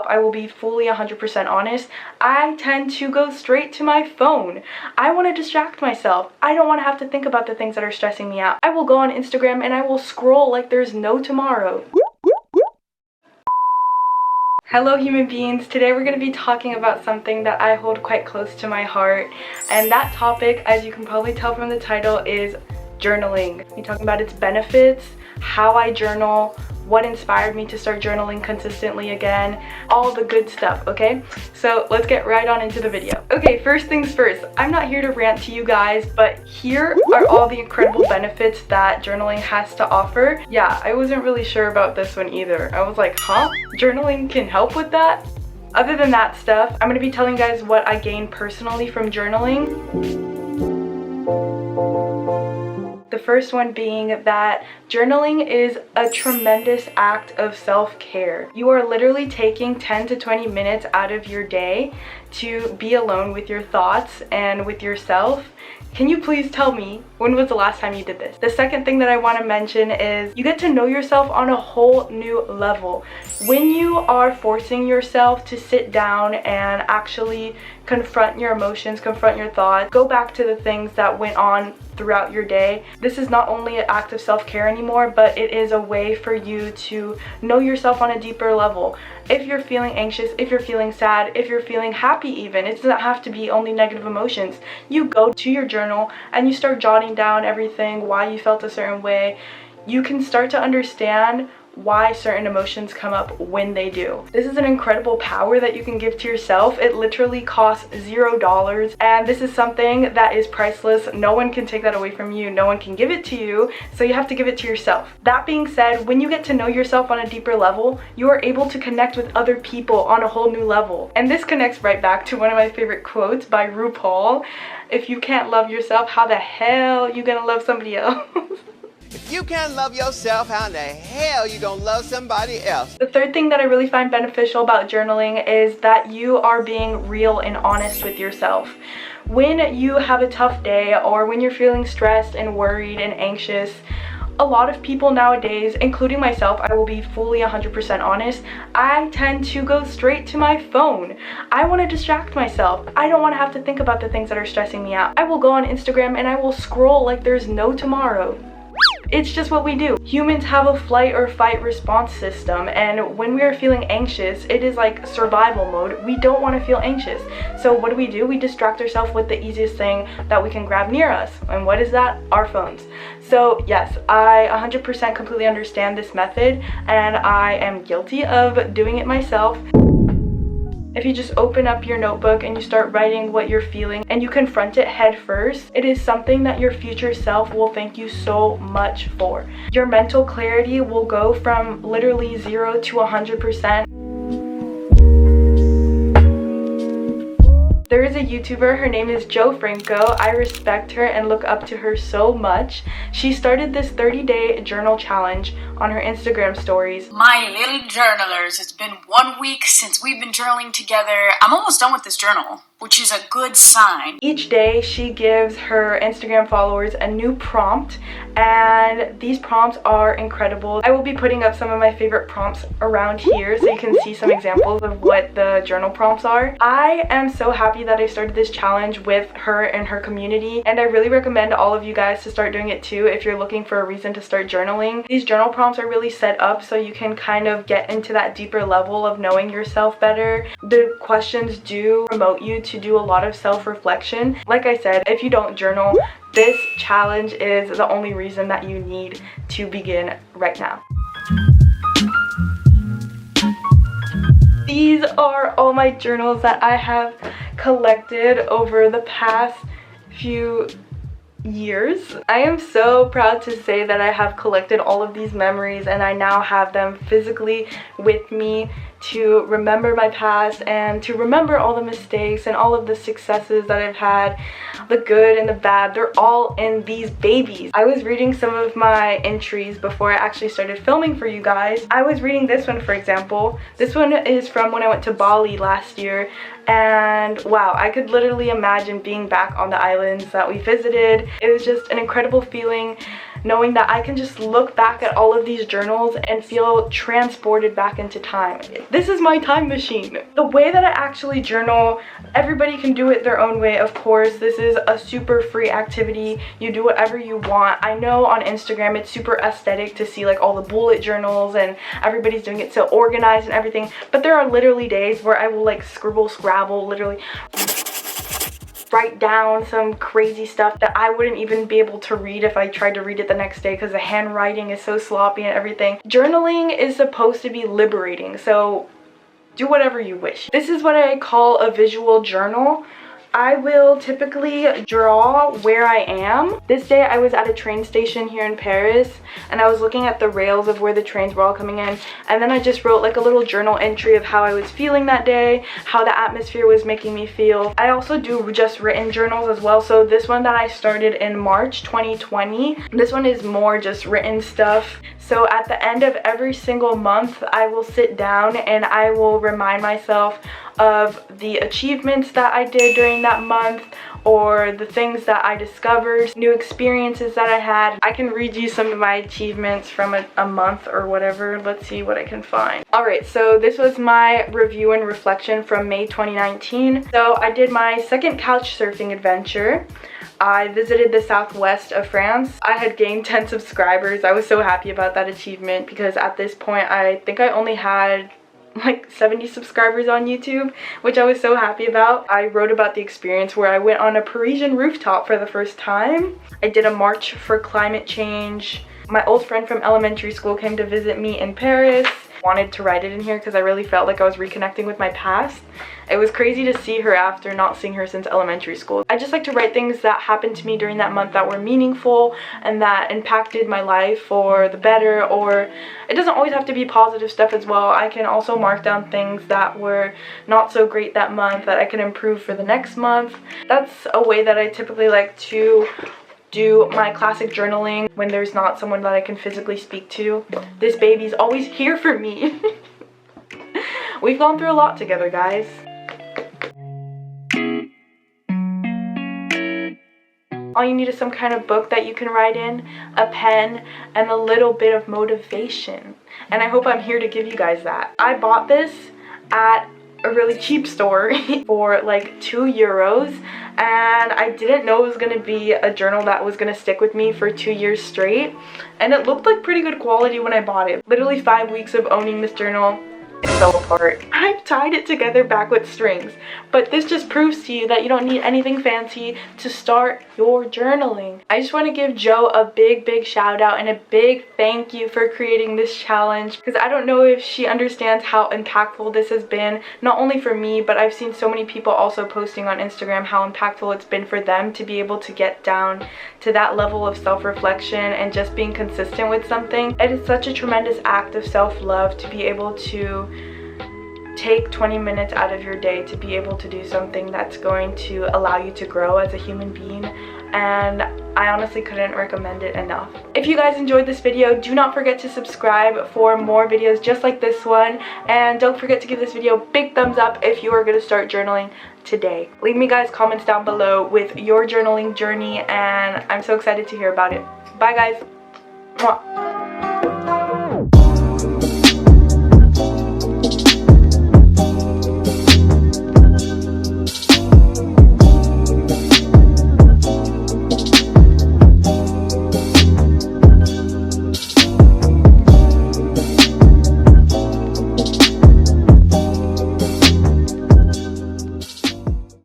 I will be fully 100% honest, I tend to go straight to my phone. I want to distract myself. I don't want to have to think about the things that are stressing me out. I will go on Instagram and I will scroll like there's no tomorrow. Hello human beings, today we're going to be talking about something that I hold quite close to my heart, and that topic, as you can probably tell from the title, is journaling. We're talking about its benefits, how I journal, what inspired me to start journaling consistently again, all the good stuff, okay? So let's get right on into the video. Okay, first things first, I'm not here to rant to you guys, but here are all the incredible benefits that journaling has to offer. Yeah, I wasn't really sure about this one either. I was like, huh? Journaling can help with that? Other than that stuff, I'm gonna be telling you guys what I gained personally from journaling. The first one being that journaling is a tremendous act of self-care. You are literally taking 10 to 20 minutes out of your day to be alone with your thoughts and with yourself. Can you please tell me, when was the last time you did this? The second thing that I want to mention is you get to know yourself on a whole new level. When you are forcing yourself to sit down and actually confront your emotions, confront your thoughts, go back to the things that went on throughout your day, this is not only an act of self-care anymore, but it is a way for you to know yourself on a deeper level. If you're feeling anxious, if you're feeling sad, if you're feeling happy even, it doesn't have to be only negative emotions. You go to your journal and you start jotting down everything, why you felt a certain way. You can start to understand why certain emotions come up when they do. This is an incredible power that you can give to yourself. It literally costs $0, and this is something that is priceless. No one can take that away from you. No one can give it to you, so you have to give it to yourself. That being said, when you get to know yourself on a deeper level, you are able to connect with other people on a whole new level. And this connects right back to one of my favorite quotes by RuPaul. If you can't love yourself, how the hell you gonna love somebody else? If you can't love yourself, how in the hell you gonna love somebody else? The third thing that I really find beneficial about journaling is that you are being real and honest with yourself. When you have a tough day or when you're feeling stressed and worried and anxious, a lot of people nowadays, including myself, I will be fully 100% honest, I tend to go straight to my phone. I want to distract myself. I don't want to have to think about the things that are stressing me out. I will go on Instagram and I will scroll like there's no tomorrow. It's just what we do. Humans have a flight or fight response system, and when we are feeling anxious, it is like survival mode. We don't want to feel anxious. So what do? We distract ourselves with the easiest thing that we can grab near us. And what is that? Our phones. So yes, I 100% completely understand this method, and I am guilty of doing it myself. If you just open up your notebook and you start writing what you're feeling and you confront it head first, it is something that your future self will thank you so much for. Your mental clarity will go from literally 0 to 100%. There is a YouTuber, her name is Jo Franco. I respect her and look up to her so much. She started this 30-day journal challenge on her Instagram stories. My little journalers, it's been 1 week since we've been journaling together. I'm almost done with this journal, which is a good sign. Each day she gives her Instagram followers a new prompt, and these prompts are incredible. I will be putting up some of my favorite prompts around here so you can see some examples of what the journal prompts are. I am so happy that I started this challenge with her and her community, and I really recommend all of you guys to start doing it too if you're looking for a reason to start journaling. These journal prompts are really set up so you can kind of get into that deeper level of knowing yourself better. The questions do promote you to do a lot of self-reflection. Like I said, if you don't journal, this challenge is the only reason that you need to begin right now. These are all my journals that I have collected over the past few years. I am so proud to say that I have collected all of these memories, and I now have them physically with me to remember my past and to remember all the mistakes and all of the successes that I've had, the good and the bad. They're all in these babies. I was reading some of my entries before I actually started filming for you guys. I was reading this one, for example. This one is from when I went to Bali last year, and wow, I could literally imagine being back on the islands that we visited. It was just an incredible feeling knowing that I can just look back at all of these journals and feel transported back into time. This is my time machine. The way that I actually journal, everybody can do it their own way, of course. This is a super free activity. You do whatever you want. I know on Instagram it's super aesthetic to see like all the bullet journals and everybody's doing it so organized and everything, but there are literally days where I will like scribble, scrabble, literally write down some crazy stuff that I wouldn't even be able to read if I tried to read it the next day because the handwriting is so sloppy and everything. Journaling is supposed to be liberating, so do whatever you wish. This is what I call a visual journal. I will typically draw where I am. This day I was at a train station here in Paris and I was looking at the rails of where the trains were all coming in, and then I just wrote like a little journal entry of how I was feeling that day, how the atmosphere was making me feel. I also do just written journals as well. So this one that I started in March 2020, this one is more just written stuff. So at the end of every single month I will sit down and I will remind myself of the achievements that I did during that month, or the things that I discovered, new experiences that I had. I can read you some of my achievements from a month or whatever. Let's see what I can find. Alright, so this was my review and reflection from May 2019. So I did my second couch surfing adventure. I visited the southwest of France. I had gained 10 subscribers. I was so happy about that achievement because at this point I think I only had like 70 subscribers on YouTube, which I was so happy about. I wrote about the experience where I went on a Parisian rooftop for the first time. I did a march for climate change. My old friend from elementary school came to visit me in Paris. Wanted to write it in here because I really felt like I was reconnecting with my past. It was crazy to see her after not seeing her since elementary school. I just like to write things that happened to me during that month that were meaningful and that impacted my life for the better, or it doesn't always have to be positive stuff as well. I can also mark down things that were not so great that month that I can improve for the next month. That's a way that I typically like to do my classic journaling when there's not someone that I can physically speak to. This baby's always here for me. We've gone through a lot together, guys. All you need is some kind of book that you can write in, a pen, and a little bit of motivation. And I hope I'm here to give you guys that. I bought this at a really cheap store for like €2, and I didn't know it was going to be a journal that was going to stick with me for 2 years straight, and it looked like pretty good quality when I bought it. Literally 5 weeks of owning this journal, it fell apart. I've tied it together back with strings, but this just proves to you that you don't need anything fancy to start your journaling. I just want to give Joe a big shout out and a big thank you for creating this challenge, because I don't know if she understands how impactful this has been, not only for me, but I've seen so many people also posting on Instagram how impactful it's been for them to be able to get down to that level of self-reflection and just being consistent with something. It is such a tremendous act of self-love to be able to take 20 minutes out of your day to be able to do something that's going to allow you to grow as a human being, and I honestly couldn't recommend it enough. If you guys enjoyed this video, do not forget to subscribe for more videos just like this one, and don't forget to give this video a big thumbs up if you are going to start journaling today. Leave me guys comments down below with your journaling journey, and I'm so excited to hear about it. Bye guys. Mwah.